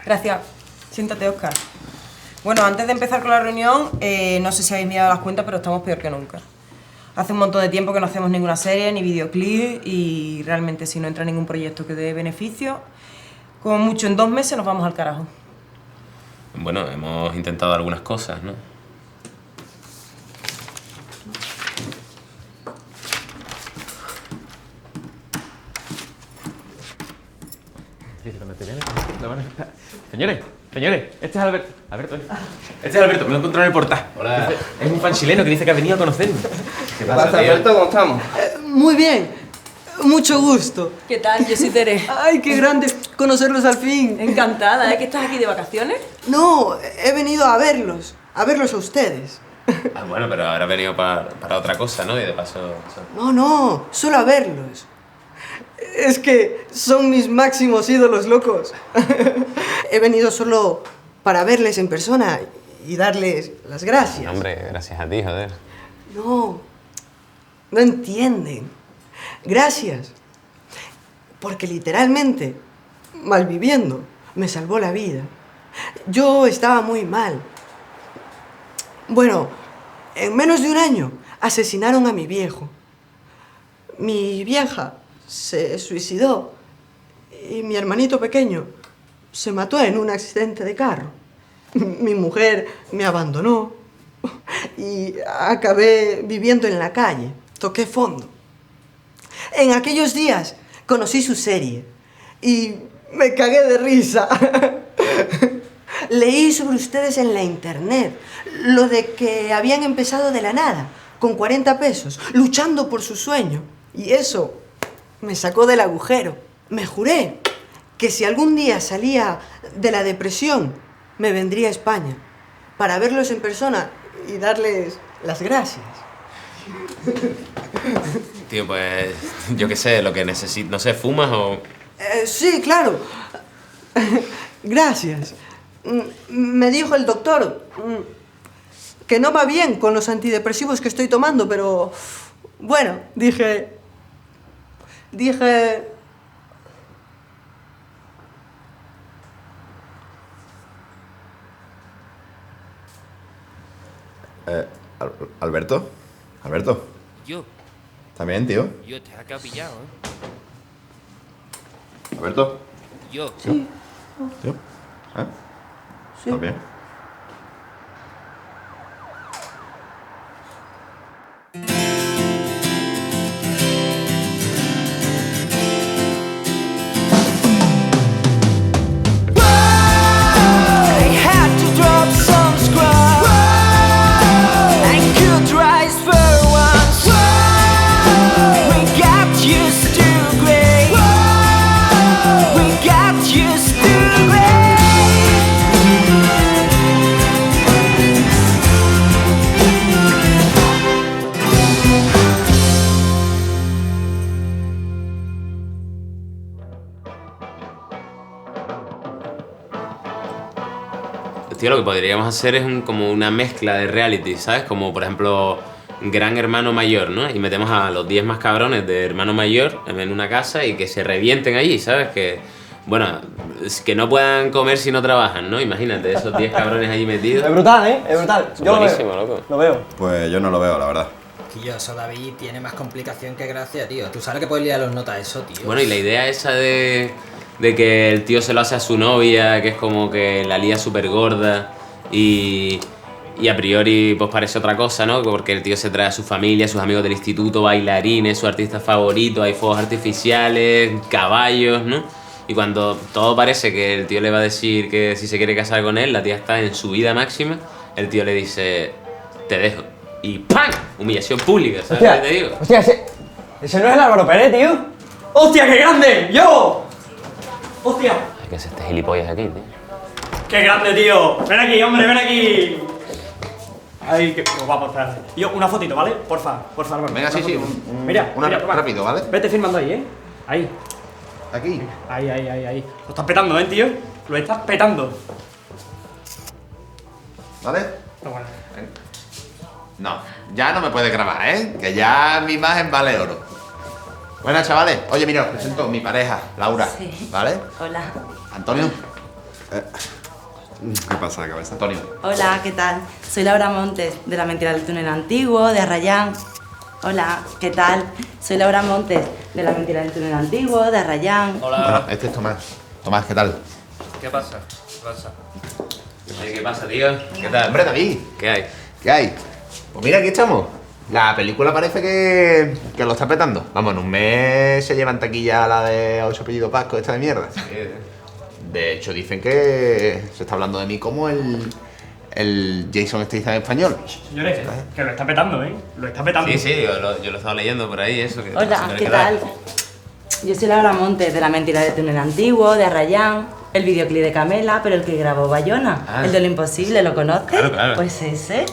Gracias. Siéntate, Óscar. Bueno, antes de empezar con la reunión, no sé si habéis mirado las cuentas, pero estamos peor que nunca. Hace un montón de tiempo que no hacemos ninguna serie ni videoclip y realmente si no entra ningún proyecto que dé beneficio, como mucho en 2 meses nos vamos al carajo. Bueno, hemos intentado algunas cosas, ¿no? Señores, este es Alberto. Este es Alberto, me lo he encontrado en el portal. Hola. Es un fan chileno que dice que ha venido a conocerme. ¿Qué pasa, tío? Alberto? ¿Cómo estamos? Muy bien, mucho gusto. ¿Qué tal? Yo soy Tere. Ay, qué grande conocerlos al fin. Encantada, ¿eh? ¿Que estás aquí de vacaciones? No, he venido a verlos a ustedes. Ah, bueno, pero ahora he venido para otra cosa, ¿no? Y de paso... No, solo a verlos. Es que son mis máximos ídolos, locos. He venido solo para verles en persona y darles las gracias. Hombre, gracias a ti, joder. No entienden. Gracias. Porque literalmente, malviviendo, me salvó la vida. Yo estaba muy mal. Bueno, en menos de un año asesinaron a mi viejo. Mi vieja se suicidó y mi hermanito pequeño se mató en un accidente de carro. Mi mujer me abandonó y acabé viviendo en la calle. Toqué fondo. En aquellos días conocí su serie y me cagué de risa. Leí sobre ustedes en la internet lo de que habían empezado de la nada, con 40 pesos, luchando por su sueño. Y eso me sacó del agujero. Me juré que si algún día salía de la depresión, me vendría a España para verlos en persona y darles las gracias. Tío, pues... yo qué sé, lo que necesito... No sé, ¿fumas o...? Sí, claro. Gracias. Me dijo el doctor que no va bien con los antidepresivos que estoy tomando, pero... Bueno, dije... ¿Alberto? ¿Alberto? Yo ¿También, tío? te has quedado pillado, ¿Alberto? Yo. Sí. ¿Tío? ¿Eh? Sí. ¿Estás bien? Tío, lo que podríamos hacer es como una mezcla de reality, ¿sabes? Como, por ejemplo, Gran Hermano Mayor, ¿no? Y metemos a los 10 más cabrones de Hermano Mayor en una casa y que se revienten allí, ¿sabes? Que, bueno, que no puedan comer si no trabajan, ¿no? Imagínate, esos 10 cabrones allí metidos. Es brutal, ¿eh? Es brutal. Yo Buenísimo, lo veo. loco. Lo veo. Pues yo no lo veo, la verdad. Tío, eso David tiene más complicación que gracia, tío. Tú sabes que puedes liar los notas eso, tío. Bueno, y la idea esa de que el tío se lo hace a su novia, que es como que la lía súper gorda y a priori pues parece otra cosa, ¿no? Porque el tío se trae a su familia, a sus amigos del instituto, bailarines, su artista favorito, hay fuegos artificiales, caballos, ¿no? Y cuando todo parece que el tío le va a decir que si se quiere casar con él, la tía está en su vida máxima, el tío le dice, te dejo. Y ¡pam! Humillación pública, ¿sabes lo que te digo? Hostia, ese no es el Álvaro Pérez, tío. ¡Hostia, qué grande! ¡Yo! ¡Hostia! Hay que hacer este gilipollas aquí, tío. ¡Qué grande, tío! ¡Ven aquí, hombre, ven aquí! Ay, qué guapo estás. Yo, una fotito, ¿vale? Porfa, Álvaro. Venga, sí, sí. Mira, toma. Rápido, ¿vale? Vete filmando ahí, ¿eh? Ahí. Aquí. Ahí. Lo estás petando, ¿eh, tío? Lo estás petando. ¿Vale? Está bueno. No, ya no me puedes grabar, ¿eh? Que ya mi imagen vale oro. Buenas, chavales. Oye, mira, os presento a mi pareja, Laura. Sí. ¿Vale? Hola. Antonio. ¿Qué pasa, cabeza? Antonio. Hola, ¿qué tal? Soy Laura Montes, de La Mentira del Túnel Antiguo, de Arrayán. Hola, ¿qué tal? Soy Laura Montes, de La Mentira del Túnel Antiguo, de Arrayán. Hola. Bueno, este es Tomás. Tomás, ¿qué tal? ¿Qué pasa? ¿Qué pasa? ¿Qué pasa, tío? ¿Qué tal? Hombre, David. ¿Qué hay? ¿Qué hay? Pues mira, aquí estamos. La película parece que lo está petando. Vamos, en un mes se lleva en taquilla la de 8 apellidos Pasco, esta de mierda. De hecho, dicen que se está hablando de mí como el Jason Statham español. Señores, que lo está petando, ¿eh? Lo está petando. Sí, yo lo he estado leyendo por ahí, eso. Hola, ¿qué tal? Yo soy Laura Montes, de La Mentira del Túnel Antiguo, de Arrayán. El videoclip de Camela, pero el que grabó Bayona. Ah. El de Lo Imposible, ¿lo conoces? Claro. Pues ese.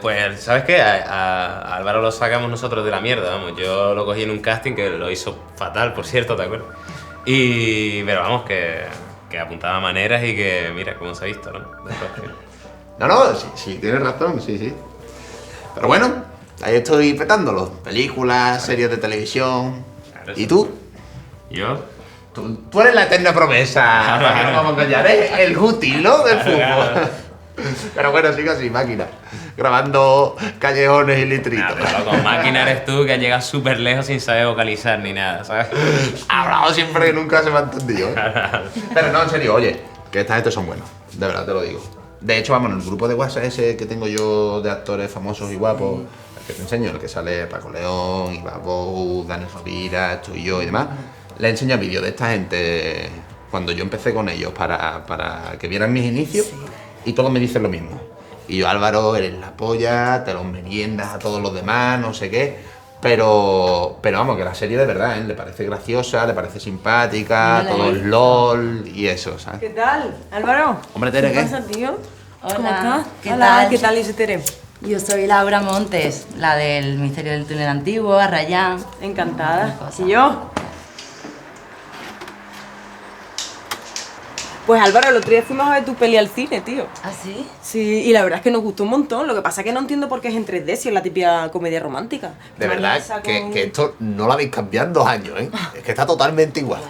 Pues, ¿sabes qué? A Álvaro lo sacamos nosotros de la mierda, vamos. Yo lo cogí en un casting que lo hizo fatal, por cierto, ¿te acuerdas? Pero vamos, que apuntaba maneras y que mira cómo se ha visto, ¿no? Después que... No, sí, tienes razón, sí. Pero bueno, ahí estoy petándolo. Películas, series de televisión. ¿Y tú? ¿Yo? Tú eres la eterna promesa. ¿Para qué nos vamos a engañar? Eres el Guti, ¿no? Del fútbol. Pero bueno, sigue así, máquina. Grabando callejones y litritos. Pero con máquina eres tú que has llegado súper lejos sin saber vocalizar ni nada, ¿sabes? Ha hablado siempre que nunca se me ha entendido, ¿eh? Pero no, en serio, oye, que esta gente son buenos. De verdad te lo digo. De hecho, vamos, en el grupo de WhatsApp ese que tengo yo de actores famosos y guapos, el que te enseño, el que sale Paco León, Iván Bou, Daniel Rovira, tú y yo y demás, le enseño vídeos de esta gente cuando yo empecé con ellos para que vieran mis inicios. Sí. Y todos me dicen lo mismo. Y yo, Álvaro, eres la polla, te los meriendas a todos los demás, no sé qué. Pero vamos, que la serie de verdad, ¿eh? Le parece graciosa, le parece simpática, todo es LOL y eso, ¿sabes? ¿Qué tal, Álvaro? Hombre, Tere, ¿qué? pasa, tío? Hola, ¿Cómo estás? ¿qué Hola, tal? ¿qué tal, Tere? Yo soy Laura Montes, la del Misterio del Túnel Antiguo, Arrayán. Encantada. ¿Y yo? Pues Álvaro, el otro día fuimos a ver tu peli al cine, tío. ¿Ah, sí? Sí, y la verdad es que nos gustó un montón. Lo que pasa es que no entiendo por qué es en 3D, si es la típica comedia romántica. De verdad que esto no lo habéis cambiado en 2 años, ¿eh? Es que está totalmente igual.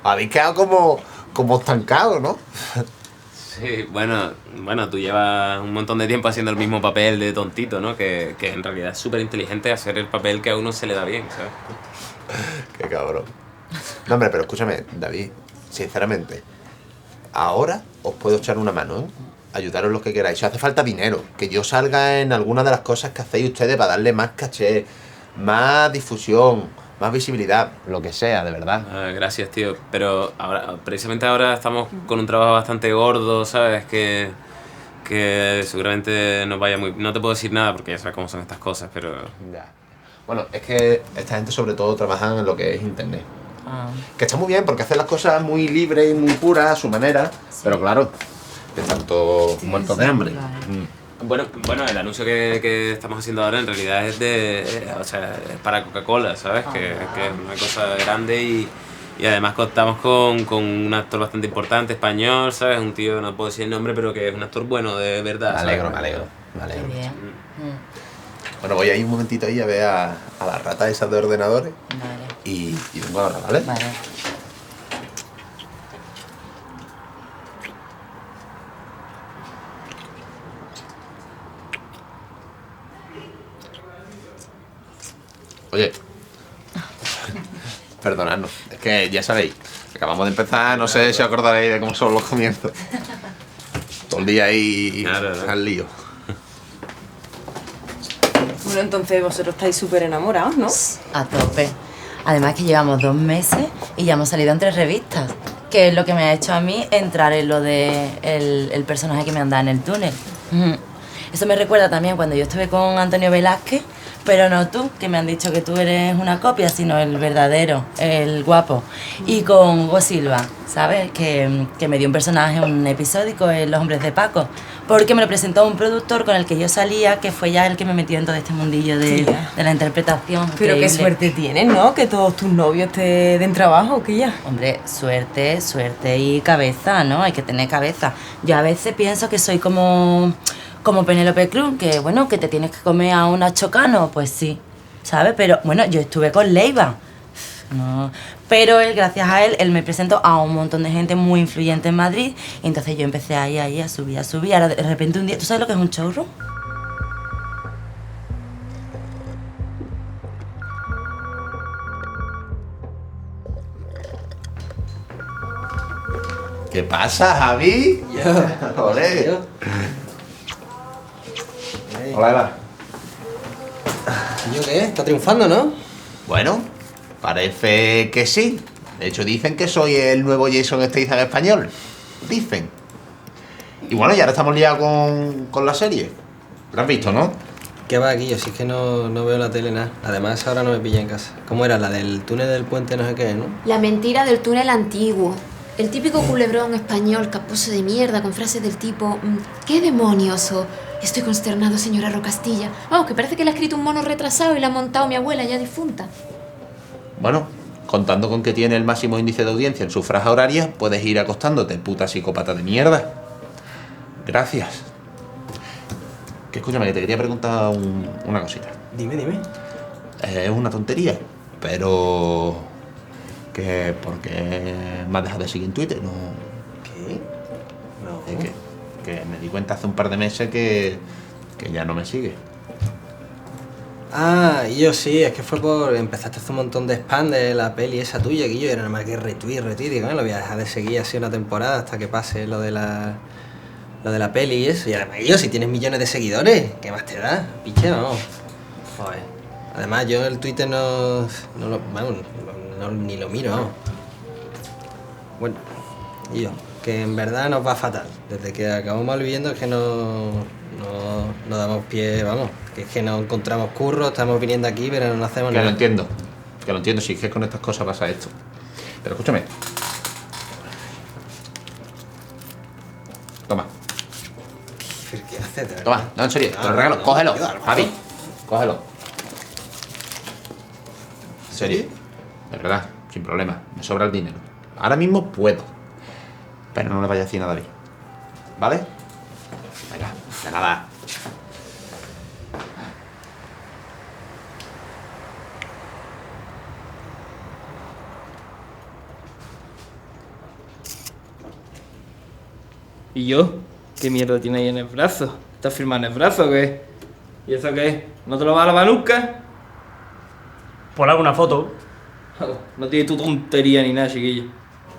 Habéis quedado como estancados, ¿no? Sí, bueno, tú llevas un montón de tiempo haciendo el mismo papel de tontito, ¿no? Que en realidad es súper inteligente hacer el papel que a uno se le da bien, ¿sabes? Qué cabrón. No, hombre, pero escúchame, David, sinceramente, ahora os puedo echar una mano, ¿eh? Ayudaros lo que queráis. Si hace falta dinero, que yo salga en alguna de las cosas que hacéis ustedes para darle más caché, más difusión, más visibilidad, lo que sea, de verdad. Gracias, tío. Pero precisamente ahora estamos con un trabajo bastante gordo, ¿sabes? Que seguramente nos vaya muy... No te puedo decir nada porque ya sabes cómo son estas cosas, pero... Ya. Bueno, es que esta gente sobre todo trabaja en lo que es internet. Que está muy bien porque hace las cosas muy libres y muy puras a su manera, sí. Pero claro, de tanto muertos de hambre. Bueno, el anuncio que estamos haciendo ahora en realidad es es para Coca-Cola, ¿sabes? Que es una cosa grande y además contamos con un actor bastante importante, español, ¿sabes? Un tío, no puedo decir el nombre, pero que es un actor bueno, de verdad. Me alegro. Bien. Bueno, voy a ir un momentito ahí a ver a la rata esas de ordenadores. Vale. Y vengo ahora, ¿vale? Vale. Oye, perdonadnos, es que ya sabéis, acabamos de empezar, no sé si os acordaréis de cómo son los comienzos. Todo el día ahí al lío. Bueno, entonces vosotros estáis súper enamorados, ¿no? A tope. Además que llevamos 2 meses y ya hemos salido en 3 revistas, que es lo que me ha hecho a mí entrar en lo de el personaje que me anda en el túnel. Eso me recuerda también cuando yo estuve con Antonio Velázquez, pero no tú, que me han dicho que tú eres una copia, sino el verdadero, el guapo. Y con Hugo Silva, ¿sabes? Que me dio un personaje, un episódico en Los Hombres de Paco, porque me lo presentó un productor con el que yo salía, que fue ya el que me metió en todo este mundillo de la interpretación. Pero qué suerte tienes, ¿no? Que todos tus novios te den trabajo, que ya. Hombre, suerte y cabeza, ¿no? Hay que tener cabeza. Yo a veces pienso que soy como Penélope Cruz, que bueno, que te tienes que comer a una Chocano, pues sí, ¿sabes? Pero bueno, yo estuve con Leiva, no, Pero él, gracias a él me presentó a un montón de gente muy influyente en Madrid. Y entonces yo empecé ahí a subir. Ahora de repente un día, ¿tú sabes lo que es un showroom? ¿Qué pasa, Javi? Olé. Hola, Eva. ¿Yo qué? Está triunfando, ¿no? Bueno, parece que sí. De hecho, dicen que soy el nuevo Jason Statham español. Dicen. Y bueno, ya ahora estamos liados con la serie. ¿Lo has visto, no? ¿Qué va aquí? Yo si es que no veo la tele nada. Además, ahora no me pilla en casa. ¿Cómo era? La del túnel del puente no sé qué, ¿no? La mentira del túnel antiguo. El típico culebrón español caposo de mierda con frases del tipo ¿qué demonios? O estoy consternado, señora Rocastilla. Vamos, que parece que le ha escrito un mono retrasado y la ha montado mi abuela ya difunta. Bueno, contando con que tiene el máximo índice de audiencia en su franja horaria, puedes ir acostándote, puta psicópata de mierda. Gracias. Que escúchame, que te quería preguntar una cosita. Dime. Es una tontería, pero... ¿Por qué me has dejado de seguir en Twitter? No. ¿Qué? No. Es que me di cuenta hace un par de meses que ya no me sigue. Ah, y yo sí, es que fue por... Empezaste a hacer un montón de spam de la peli esa tuya, que yo era nada más que retweet, y bueno, lo voy a dejar de seguir así una temporada hasta que pase lo de la peli y eso. Y además, yo, si tienes millones de seguidores, ¿qué más te da? Piche, vamos. Joder. Además, yo el Twitter ni lo miro, vamos. Bueno, y yo, que en verdad nos va fatal. Desde que acabamos malviviendo es que no damos pie, vamos. Que es que no encontramos curro, estamos viniendo aquí, pero no hacemos Que nada. lo entiendo, si es que con estas cosas pasa esto. Pero escúchame. Toma, ¿Qué haces? toma, no, en serio, te lo regalo, cógelo, Javi, cógelo. En serio, de verdad, sin problema, me sobra el dinero. Ahora mismo puedo, pero no le vaya a decir nada a David, ¿vale? Venga, de nada. ¿Y yo? ¿Qué mierda tiene ahí en el brazo? ¿Estás firmando en el brazo o qué? ¿Y eso qué? ¿No te lo vas a lavar nunca? Por alguna foto. No tiene tu tontería ni nada, chiquillo.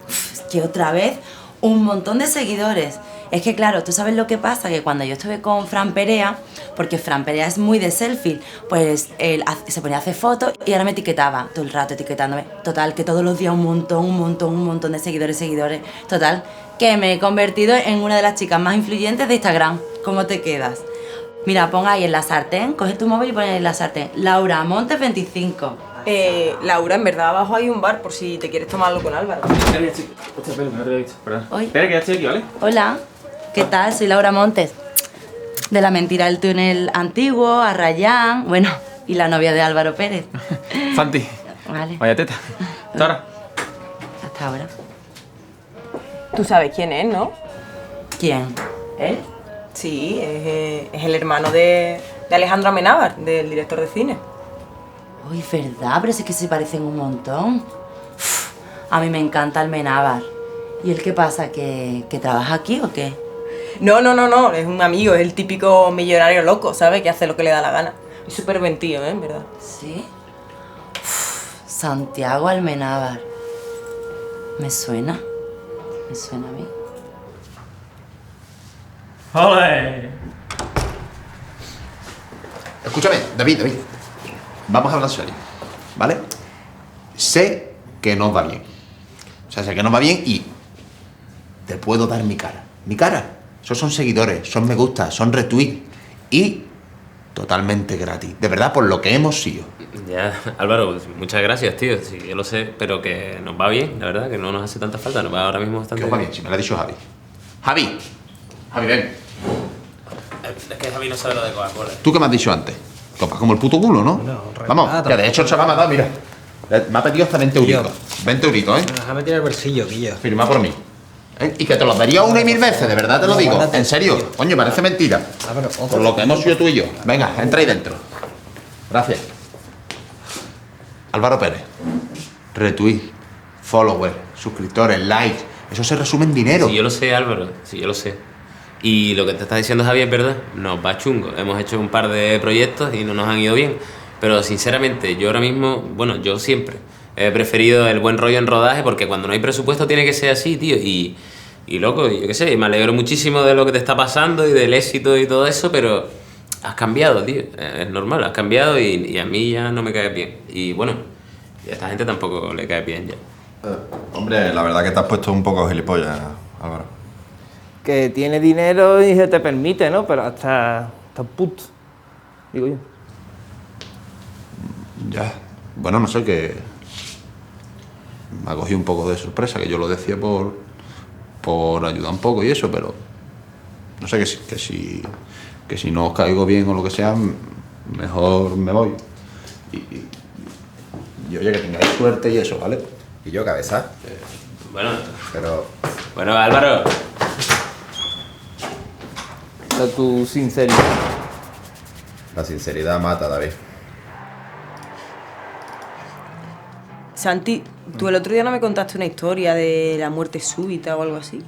Es que otra vez, un montón de seguidores. Es que claro, tú sabes lo que pasa, que cuando yo estuve con Fran Perea, porque Fran Perea es muy de selfie, pues él se ponía a hacer fotos y ahora me etiquetaba todo el rato etiquetándome. Total, que todos los días un montón de seguidores. Total, que me he convertido en una de las chicas más influyentes de Instagram. ¿Cómo te quedas? Mira, pon ahí en la sartén, coge tu móvil y pon ahí en la sartén. Laura Montes 25. Laura, en verdad abajo hay un bar por si te quieres tomar algo con Álvaro. Espera, que estoy... Hostia, espera, que no te había visto, perdón. Oye. Espera, que ya estoy aquí, ¿vale? Hola, ¿qué tal? Soy Laura Montes. De la mentira del túnel antiguo, a Rayán, bueno, y la novia de Álvaro Pérez. Fanti. Vale, Vaya teta. Hasta ahora. hasta ahora. Tú sabes quién es, ¿no? ¿Quién? ¿Él? Sí, es el hermano de Alejandro Amenábar, del director de cine. Uy, verdad, pero sí que se parecen un montón. Uf, a mí me encanta Almenábar. ¿Y él qué pasa? ¿Que trabaja aquí o qué? No, es un amigo, es el típico millonario loco, ¿sabes? Que hace lo que le da la gana. Es súper buen tío, ¿eh? En verdad. ¿Sí? Uf, Santiago Almenábar. Me suena a mí. ¡Ole! Escúchame, David, vamos a hablar serio, ¿vale? Sé que no va bien. O sea, sé que no va bien y te puedo dar mi cara. Mi cara. Esos son seguidores, son me gusta, son retweets y totalmente gratis. De verdad, por lo que hemos sido. Ya, Álvaro, muchas gracias, tío. Sí, yo lo sé, pero que nos va bien, la verdad, que no nos hace tanta falta. Nos va ahora mismo bastante Que os va bien, si me lo ha dicho Javi. Javi, ven. Es que Javi no sabe lo de Coca-Cola. ¿Tú qué me has dicho antes? Como el puto culo, ¿no? No, vamos, que de hecho el chaval me ha dado, mira. Me ha pedido hasta 20 euritos. 20 euritos, ¿eh? Déjame tirar el bolsillo, Guillo. Firma por mí. Y que te los daría una y mil veces, de verdad te lo No, digo. guárdate, En serio, tío. coño, parece mentira. Pero otro. Por lo que hemos sido tú y yo. Venga, entra ahí dentro. Gracias. Álvaro Pérez. Retweet. Followers, suscriptores, likes, eso se resume en dinero. Sí, yo lo sé, Álvaro, sí, yo lo sé. Y lo que te está diciendo Javier es verdad, nos va chungo. Hemos hecho un par de proyectos y no nos han ido bien. Pero sinceramente, yo ahora mismo, bueno, yo siempre he preferido el buen rollo en rodaje porque cuando no hay presupuesto tiene que ser así, tío. Y loco, yo qué sé, me alegro muchísimo de lo que te está pasando y del éxito y todo eso, pero has cambiado, tío. Es normal, has cambiado y a mí ya no me caes bien. Y bueno, a esta gente tampoco le cae bien ya. Hombre, la verdad que te has puesto un poco gilipollas, Álvaro. Que tiene dinero y se te permite, ¿no? Pero hasta puto, digo yo. Ya. Bueno, no sé, que me ha cogido un poco de sorpresa, que yo lo decía por ayudar un poco y eso, pero no sé, que si no os caigo bien o lo que sea, mejor me voy. Y oye, que tengáis suerte y eso, ¿vale? ¿Y yo, cabeza? Bueno, Pero... bueno, Álvaro. Esa tu sinceridad. La sinceridad mata, David. Santi, tú el otro día no me contaste una historia de la muerte súbita o algo así.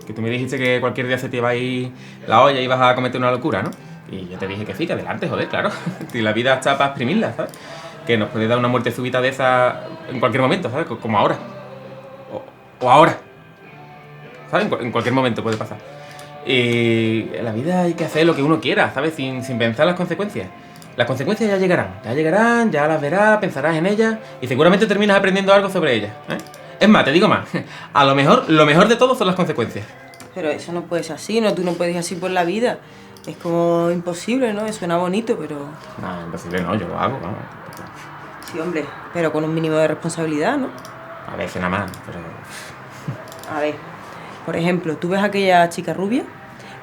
Que tú me dijiste que cualquier día se te iba a ir la olla y ibas a cometer una locura, ¿no? Y yo te dije que sí, que adelante, joder, claro. Y la vida está para exprimirla, ¿sabes? Que nos puede dar una muerte súbita de esa en cualquier momento, ¿sabes? Como ahora. O ahora. ¿Sabes? En cualquier momento puede pasar. Y en la vida hay que hacer lo que uno quiera, ¿sabes? Sin pensar las consecuencias. Las consecuencias ya llegarán, ya las verás, pensarás en ellas y seguramente terminas aprendiendo algo sobre ellas, ¿eh? Es más, te digo más, a lo mejor de todo son las consecuencias. Pero eso no puede ser así, ¿no? Tú no puedes ir así por la vida. Es como imposible, ¿no? Suena bonito, pero... No, imposible no, yo lo hago, vamos. Sí, hombre, pero con un mínimo de responsabilidad, ¿no? A veces nada más, pero... A ver, por ejemplo, ¿tú ves a aquella chica rubia?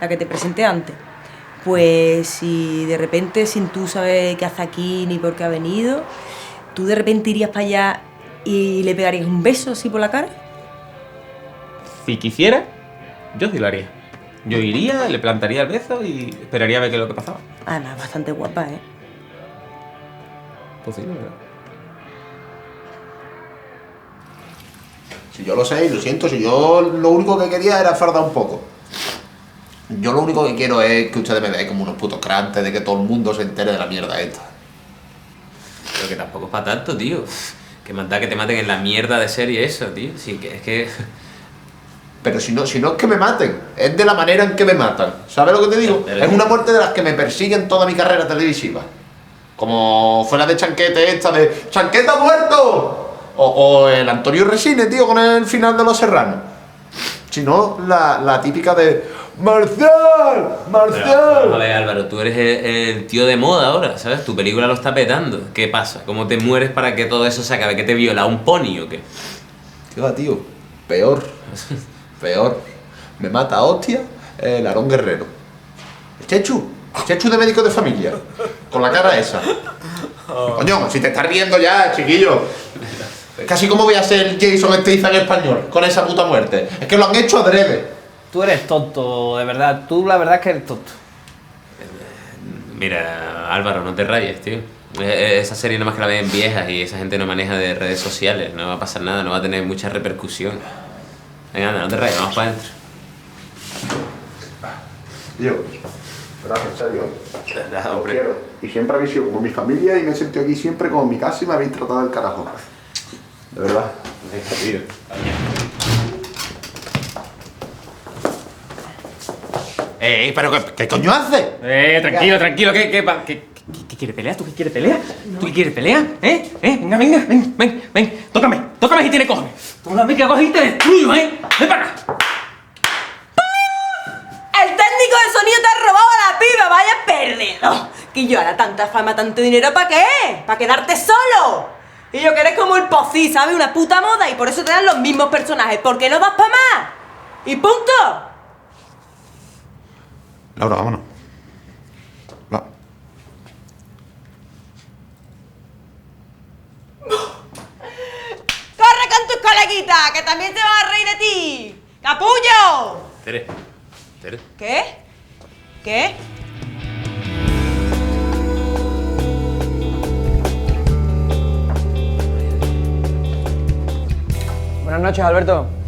La que te presenté antes. Pues si de repente, sin tú saber qué hace aquí ni por qué ha venido, ¿tú de repente irías para allá y le pegarías un beso así por la cara? Si quisiera, yo sí lo haría. Yo iría, le plantaría el beso y esperaría a ver qué es lo que pasaba. Además, bastante guapa, ¿eh? Posible, ¿verdad? Si yo lo sé y lo siento, si yo lo único que quería era fardar un poco. Yo lo único que quiero es que ustedes me vean como unos putos crantes de que todo el mundo se entere de la mierda esta. Pero que tampoco es para tanto, tío. Que más da que te maten en la mierda de serie eso, tío. Sí, que es que... Pero si no es que me maten, es de la manera en que me matan. ¿Sabes lo que te digo? Es una muerte de las que me persiguen toda mi carrera televisiva. Como fue la de Chanquete esta de ¡Chanquete ha muerto! O el Antonio Resines, tío, con el final de Los Serranos. Si no, la típica de ¡Marcial! ¡Marcial! Pero, a ver, Álvaro, tú eres el tío de moda ahora, ¿sabes? Tu película lo está petando. ¿Qué pasa? ¿Cómo te mueres para que todo eso se acabe? ¿Que te viola un pony o qué? ¿Qué va, tío? Peor. Peor. Me mata a hostia el Aarón Guerrero. El Chechu de médico de familia. Con la cara esa. Coño, si te estás riendo ya, chiquillo. Casi como voy a ser Jason Statham en español, con esa puta muerte. Es que lo han hecho adrede. Tú eres tonto, de verdad. Tú la verdad es que eres tonto. Mira, Álvaro, no te rayes, tío. Esa serie nada más que la ven viejas y esa gente no maneja de redes sociales. No va a pasar nada, no va a tener mucha repercusión. Venga, anda, no te rayes, vamos para adentro. Tío, gracias, en serio. Nada, Os hombre. quiero. Y siempre habéis sido como mi familia y me he sentido aquí siempre como en mi casa y me habéis tratado del carajo. De verdad. Venga, tío. Pero ¿qué coño hace? Tranquilo, ¿qué quieres pelear? ¿Tú qué quieres pelear? ¿Tú qué quieres pelear? Venga, ven, tócame si tienes cojones. Tócame que coges y te destruyo, ven para acá. ¡El técnico de sonido te ha robado a la piba! ¡Vaya perdido! Que yo ahora tanta fama, tanto dinero, ¿para qué? ¿Para quedarte solo? Y yo que eres como el Pocí, ¿sabes? Una puta moda y por eso te dan los mismos personajes. ¿Por qué no das para más? ¡Y punto! Laura, vámonos. Va. ¡Corre con tus coleguitas, que también se van a reír de ti! ¡Capullo! Tere. ¿Qué? ¿Qué? Buenas noches, Alberto.